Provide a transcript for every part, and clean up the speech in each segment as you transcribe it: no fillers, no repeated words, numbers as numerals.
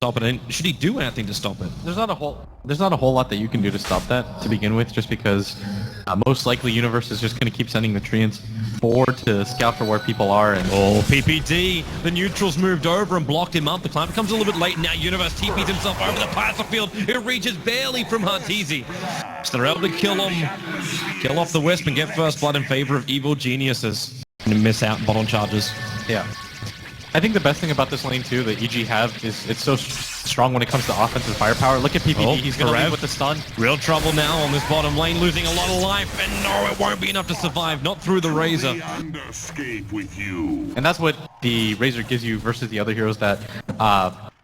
stop it, and should he do anything to stop it? There's not a whole lot that you can do to stop that to begin with, just because most likely Universe is just going to keep sending the treants forward to scout for where people are. And oh, PPD, the neutrals moved over and blocked him up. The time becomes a little bit late now. Universe TPs himself over the plasma field. It reaches barely from Arteezy. So they're able to kill off the Wisp and get first blood in favor of Evil Geniuses. And miss out on bottom charges. Yeah. I think the best thing about this lane too that EG have is it's so strong when it comes to offensive firepower. Look at PPD, he's going to lead with the stun. Real trouble now on this bottom lane, losing a lot of life, and no, it won't be enough to survive, not through the Razor. And that's what the Razor gives you versus the other heroes that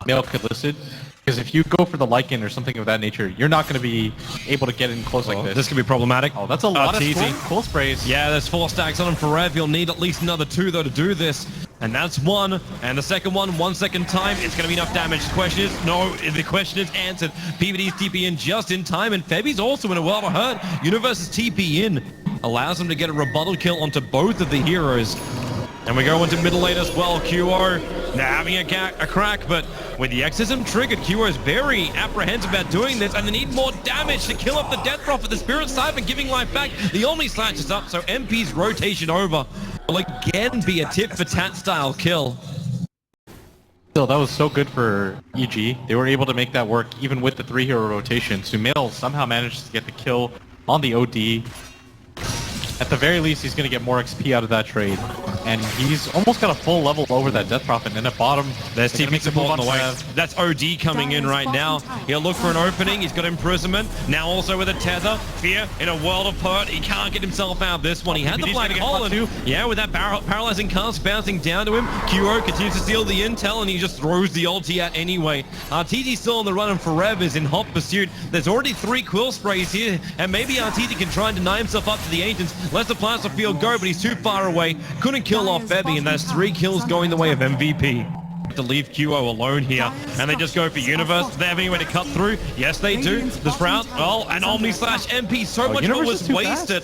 Male could listed. Because if you go for the Lycan or something of that nature, you're not going to be able to get in close like this. This could be problematic. Oh, that's a lot of cool sprays. Yeah, there's 4 stacks on him for Rev. He'll need at least another 2, though, to do this. And that's 1. And the second one, 1 second time, it's going to be enough damage. The question is answered. PVD's TP in just in time, and Febi's also in a world of hurt. Universe's TP in allows him to get a rebuttal kill onto both of the heroes. And we go into middle lane as well. QO now having a crack, but with the exorcism triggered, QO is very apprehensive about doing this, and they need more damage to kill off the Death Prophet. The Spirit Siphon giving life back. The Omni Slash is up, so MP's rotation over will again be a tit-for-tat style kill. Still, that was so good for EG. They were able to make that work even with the 3-hero rotation. Sumail somehow managed to get the kill on the OD. At the very least, he's going to get more XP out of that trade. And he's almost got a full level over that Death Prophet. And at bottom, there's TP support on the way. That's OD coming in right now. He'll look for an opening. He's got imprisonment. Now also with a tether. Fear in a world of hurt. He can't get himself out of this one. He had the black hole. Yeah, with that paralyzing cast bouncing down to him. QO continues to steal the intel, and he just throws the ulti out anyway. Arteezy still on the run, and Forever is in hot pursuit. There's already 3 quill sprays here, and maybe Arteezy can try and deny himself up to the Ancients. Lets the plasma field go, but he's too far away. Couldn't kill off Febby, and that's 3 kills going the way of MVP. To leave QO alone here, and they just go for Universe. Do they have any way to cut through? Yes, they do. The Sprout, and Omni Slash MP. So much of it was wasted.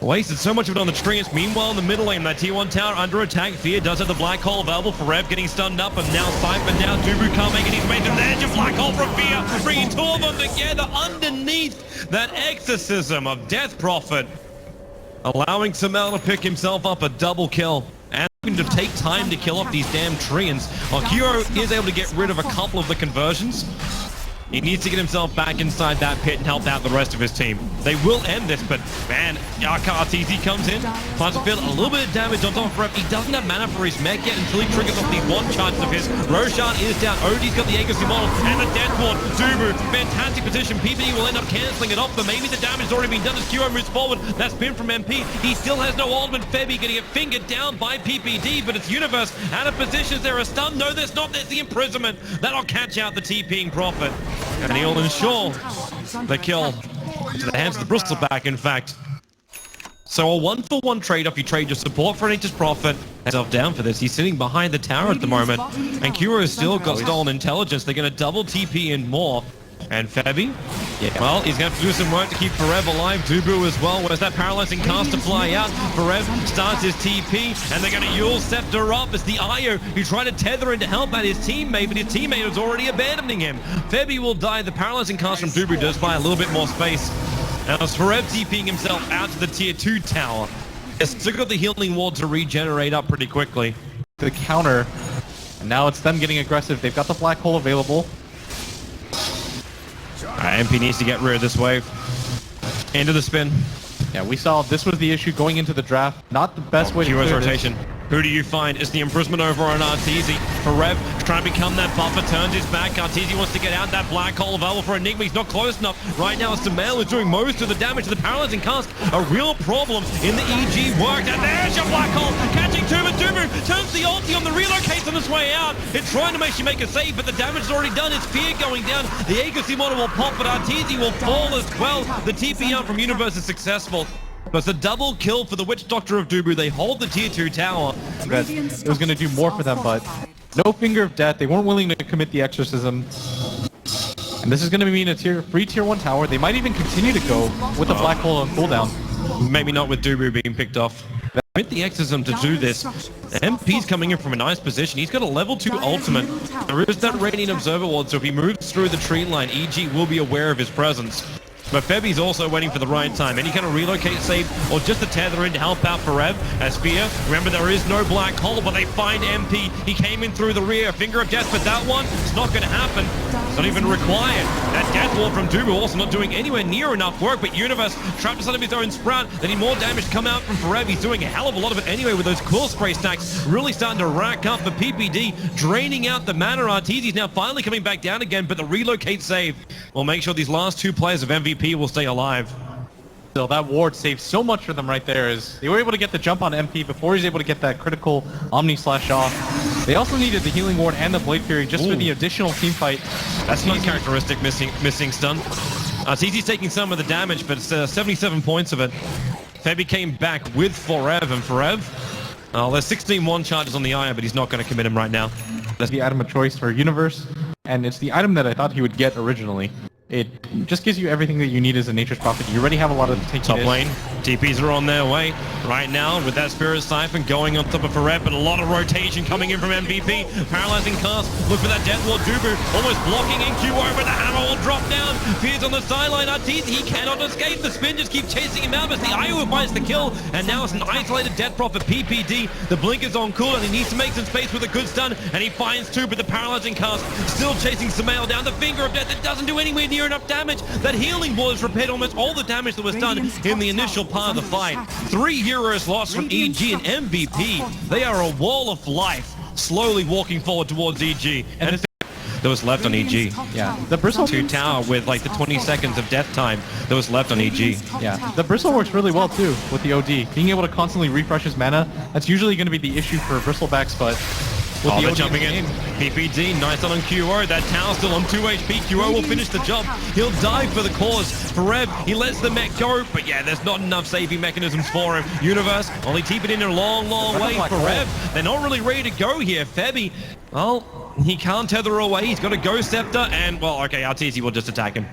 Wasted so much of it on the treants. Meanwhile, in the middle lane, that T1 tower under attack. Fear does have the black hole available for Rev, getting stunned up, and now Cypher down. Dubu can't make it. He's made to the edge of black hole from Fear, bringing 2 of them together underneath that exorcism of Death Prophet, allowing Sumail to pick himself up a double kill. And to take time to kill off these damn treants. While QO is able to get rid of a couple of the conversions, he needs to get himself back inside that pit and help out the rest of his team. They will end this, but man, Arteezy comes in, Plasma Field, a little bit of damage on top of Rep. He doesn't have mana for his mech yet until he triggers off these 1 charges of his. Roshan is down, OD's got the Aegis model, and the Death Ward. Dubu, fantastic position. PPD will end up cancelling it off, but maybe the damage has already been done as QO moves forward. That's been from MP. He still has no ultimate. Febby gonna get fingered down by PPD, but it's Universe out of position. Is there a stun? No, there's not. There's the imprisonment. That'll catch out the TPing Prophet. And he'll ensure the kill into the hands of the Bristleback, in fact. So a 1-for-1 trade-off. You trade your support for an Aegis Prophet. Himself down for this. He's sitting behind the tower at the moment. And Kuro has still got stolen intelligence. They're going to double TP in more. And Febby, well, he's going to have to do some work to keep Forever alive. Dubu as well. Where's that paralyzing cast to fly out? Forever starts his TP, and they're going to Yule Scepter up. It's the Io who tried to tether in to help out his teammate, but his teammate was already abandoning him. Febby will die. The paralyzing cast from Dubu does buy a little bit more space. Now it's Forever TPing himself out to the tier 2 tower. It's still got the healing ward to regenerate up pretty quickly. The counter, and now it's them getting aggressive. They've got the black hole available. MP needs to get rid of this wave. Into the spin. Yeah, we saw this was the issue going into the draft. Not the best way to QO's clear rotation. This. Who do you find is the imprisonment over on Arteezy? Rev trying to become that buffer, turns his back. Arteezy wants to get out that black hole available for Enigma. He's not close enough. Right now, Sumail is doing most of the damage to the paralyzing cast. A real problem in the EG work. And there's your black hole catching Tuba. Dubu turns the ulti on the relocates on his way out. It's trying to make you make a save, but the damage is already done. It's Fear going down. The Aegis model will pop, but Arteezy will fall as well. The TP out from Universe is successful. But it's a double kill for the Witch Doctor of Dubu. They hold the tier 2 tower. It was going to do more for them, but no Finger of Death. They weren't willing to commit the exorcism. And this is going to mean a free tier 1 tower. They might even continue to go with the black hole on cooldown. Maybe not with Dubu being picked off. That'd with the Exorcism to do this. MP's coming in from a nice position. He's got a level 2 ultimate. There is that Radiant Observer Ward, so if he moves through the tree line, EG will be aware of his presence. But Febi's also waiting for the right time. Any kind of relocate save or just a tether in to help out Forev. As Fear, remember there is no black hole, but they find MP. He came in through the rear. Finger of Death, but that one, it's not going to happen. It's not even required. That Death Ward from Dubu also not doing anywhere near enough work, but Universe trapped inside of his own Sprout. They need more damage to come out from Forev. He's doing a hell of a lot of it anyway with those Cool Spray stacks really starting to rack up for PPD, draining out the mana. Arteezy's now finally coming back down again, but the relocate save will make sure these last 2 players of MVP will stay alive. Still, that ward saved so much for them right there, as they were able to get the jump on MP before he's able to get that critical Omni Slash off. They also needed the healing ward and the Blade Fury just for the additional team fight. That's not characteristic missing stun. Arteezy's taking some of the damage, but it's 77 points of it. Febi came back with Forev, and Forev, there's 16 one charges on the Aya, but he's not going to commit him right now. That's the item of choice for Universe, and it's the item that I thought he would get originally. It just gives you everything that you need as a Nature's Prophet. You already have a lot of tanky top lane. TPs are on their way right now with that Spirit Siphon going on top of Forev, but a lot of rotation coming in from MVP. Paralyzing cast. Look for that Death Ward. Dubu almost blocking in QO, but the hammer will drop down. Fears on the sideline. Arteezy, he cannot escape. The spin just keeps chasing him out, but the Io finds the kill, and now it's an isolated Death Prophet PPD. The blink is on cool, and he needs to make some space with a good stun, and he finds 2, but the paralyzing cast still chasing Samael down. The Finger of Death, it doesn't do anywhere near enough damage. That healing wall has repaired almost all the damage that was done in the initial part of the fight. 3 heroes lost from EG and MVP. They are a wall of life, slowly walking forward towards EG. And that was left on EG. Yeah, the Bristle 2 tower with like the 20 seconds of death time that was left on EG. Yeah, the Bristle works really well too with the OD. Being able to constantly refresh his mana, that's usually going to be the issue for Bristlebacks, but with the OD jumping in. PPD, nice on QO. That tower still on 2 HP. QO will finish the job. He'll die for the cause. Forev, he lets the mech go, but yeah, there's not enough saving mechanisms for him. Universe, only keep it in a long, long way. Forev, they're not really ready to go here. Febi, well, he can't tether away. He's got a Ghost Scepter, and, well, okay, Arteezy will just attack him.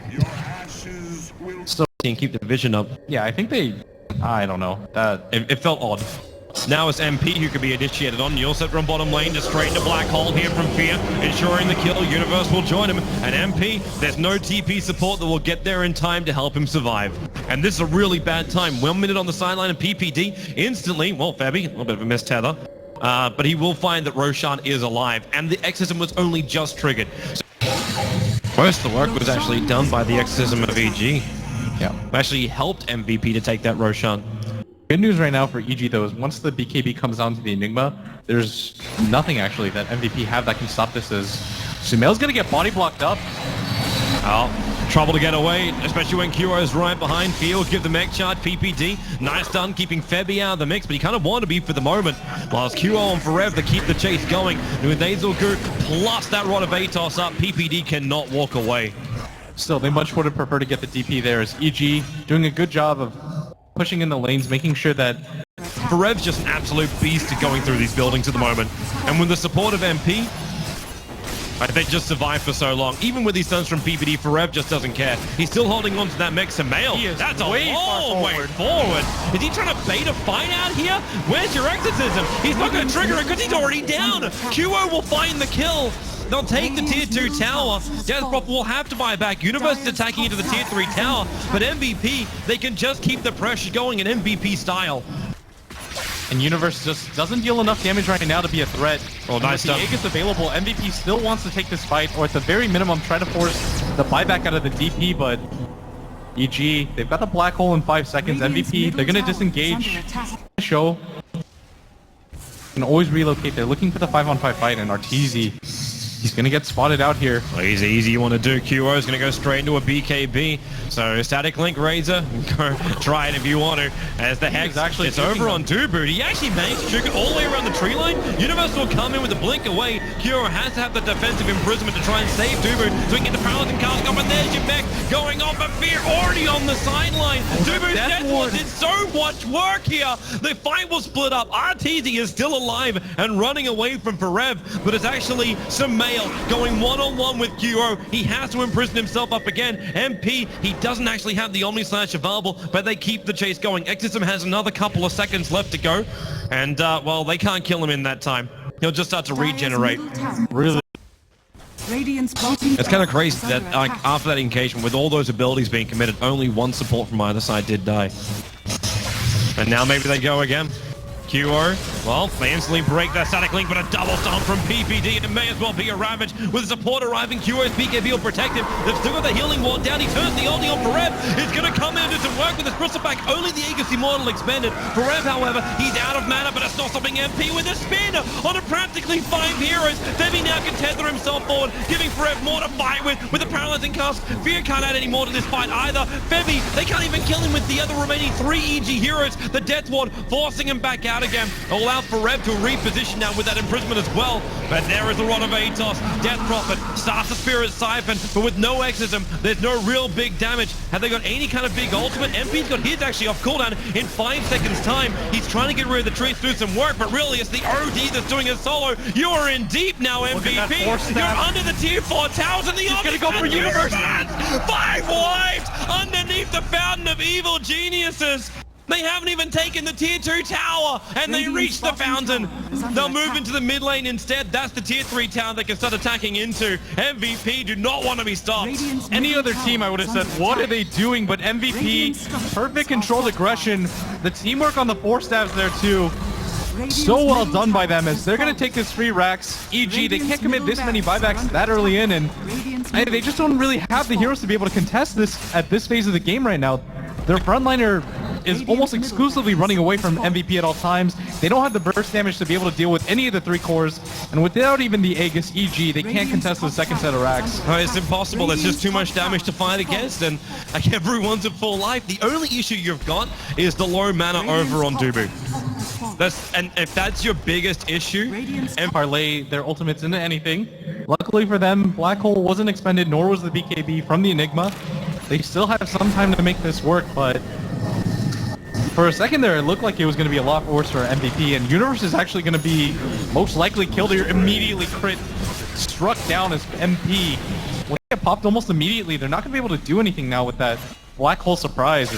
So, keep the vision up. Yeah, I think I don't know. It felt odd. Now it's MP who could be initiated on. You'll set from bottom lane to straight into black hole here from Fear, ensuring the kill. Universe will join him. And MP, there's no TP support that will get there in time to help him survive. And this is a really bad time. 1 minute on the sideline of PPD. Instantly, well, Febi, a little bit of a missed tether. But he will find that Roshan is alive. And the Exorcism was only just triggered. So most of the work was actually done by the Exorcism of EG. Yeah. Actually helped MVP to take that Roshan. Good news right now for EG though is once the BKB comes down to the Enigma, there's nothing actually that MVP have that can stop this, as Sumail's gonna get body blocked up. Oh, trouble to get away, especially when QO's right behind. Field give the mech charge. PPD, nice done keeping Febi out of the mix, but he kind of wanted to be for the moment. Whilst QO and Forev to keep the chase going. With Azelgu plus that Rod of Atos up, PPD cannot walk away. Still, they much would have preferred to get the DP there, as EG doing a good job of pushing in the lanes, making sure that Forev's just an absolute beast at going through these buildings at the moment. And with the support of MP, they just survived for so long. Even with these stuns from PPD, Forev just doesn't care. He's still holding on to that mech Samael. That's a long way forward. Is he trying to bait a fight out here? Where's your Exorcism? He's not going to trigger it because he's already down. QO will find the kill. They'll take the tier 2 tower. Death Prophet will have to buy back. Universe is attacking into the tier 3 tower, but MVP, they can just keep the pressure going in MVP style. And Universe just doesn't deal enough damage right now to be a threat. Oh, nice stuff. If the egg is available, MVP still wants to take this fight, or at the very minimum try to force the buyback out of the DP, but EG, they've got the black hole in 5 seconds. MVP, they're going to disengage. Show can always relocate. They're looking for the 5-on-5 fight, and Arteezy, he's going to get spotted out here. Well, easy you want to do. QO is going to go straight into a BKB. So static link Razor, go try it if you want to. As the Hex actually it's over on Dubu. He actually managed to trick it all the way around the tree line. Universe will come in with a blink away. QO has to have the defensive imprisonment to try and save Dubu so he can get the paralyzing cast going. And there's your mech going off, but Fear already on the sideline. Dubu's Death Ward did so much work here. The fight will split up. Arteezy is still alive and running away from Forev, but it's actually Samael Mail going one-on-one with Kuro. He has to imprison himself up again. MP, he doesn't actually have the Omni Slash available, but they keep the chase going. Exism has another couple of seconds left to go, and well, they can't kill him in that time. He'll just start to regenerate. Really? It's kind of crazy that like after that engagement, with all those abilities being committed, only one support from either side did die. And now maybe they go again. QO, well, they instantly break that static link, but a double stomp from PPD, and it may as well be a Ravage. With the support arriving, QO's BKB will protect him. They've still got the healing wall down. He turns the ulti on Forev. It's going to come in and do some work with his Bristle back. Only the Aegis Immortal expended. Forev, however, he's out of mana, but it's not stopping MP with a spin on a practically 5 heroes. Devi now can tether himself forward, giving Forev more to fight with a paralyzing cast. Fear can't add any more to this fight either. Febby, they can't even kill him with the other remaining 3 EG heroes. The Death Ward forcing him back out again. Allow for Rev to reposition now with that imprisonment as well. But there is the Rod of Atos. Death Prophet starts the Spirit Siphon, but with no Exorcism, there's no real big damage. Have they got any kind of big ultimate? MP's got his actually off cooldown in 5 seconds time. He's trying to get rid of the trees through some work, but really it's the OD that's doing it solo. You are in deep now, MVP. You're under the tier 4 towers, and the Omni gonna go for Universe. 5 wipes underneath the Fountain of Evil Geniuses. They haven't even taken the tier 2 tower, and they reach the fountain. They'll move into the mid lane instead. That's the tier 3 tower they can start attacking into. MVP do not want to be stopped. Any other team, I would have said, what are they doing? But MVP, perfect controlled aggression. The teamwork on the 4 stabs there too. So well done by them, as they're going to take this free racks. EG, they can't commit this many buybacks that early in, and they just don't really have the heroes to be able to contest this at this phase of the game right now. Their frontliner is almost exclusively running away from MVP at all times. They don't have the burst damage to be able to deal with any of the 3 cores, and without even the Aegis EG, they can't contest the second set of racks. Oh, it's impossible. There's just too much damage to fight against, and like everyone's at full life. The only issue you've got is the low mana over on Dubu. And if that's your biggest issue, and parlay their ultimates into anything. Luckily for them, Black Hole wasn't expended, nor was the BKB from the Enigma. They still have some time to make this work, but for a second there, it looked like it was going to be a lot worse for MVP, and Universe is actually going to be most likely killed here, immediately crit, struck down as MP. When they get popped almost immediately, they're not going to be able to do anything now with that Black Hole surprise.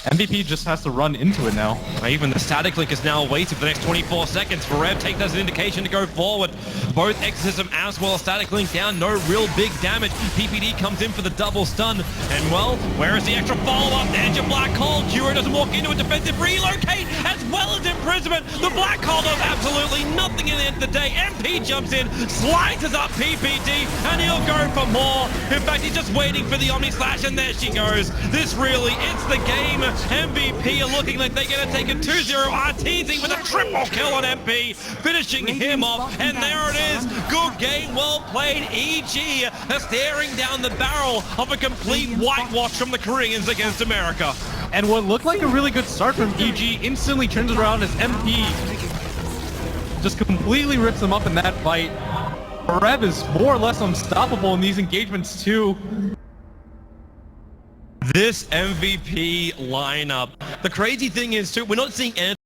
MVP just has to run into it now. Even the static link is now waiting for the next 24 seconds. Forev take that as an indication to go forward. Both Exorcism as well as static link down. No real big damage. PPD comes in for the double stun. And well, where is the extra follow-up? There's your Black Hole. Cura doesn't walk into a defensive relocate as well as imprisonment. The Black Hole does absolutely nothing in the end of the day. MP jumps in, slices up PPD, and he'll go for more. In fact, he's just waiting for the Omni Slash, and there she goes. This really, it's the game. MVP are looking like they're going to take a 2-0 RTZ with a triple kill on MP, finishing him off, and there it is. Good game, well played. EG are staring down the barrel of a complete whitewash from the Koreans against America. And what looked like a really good start from EG instantly turns around as MP just completely rips them up in that fight. Forev is more or less unstoppable in these engagements too. This MVP lineup. The crazy thing is too, we're not seeing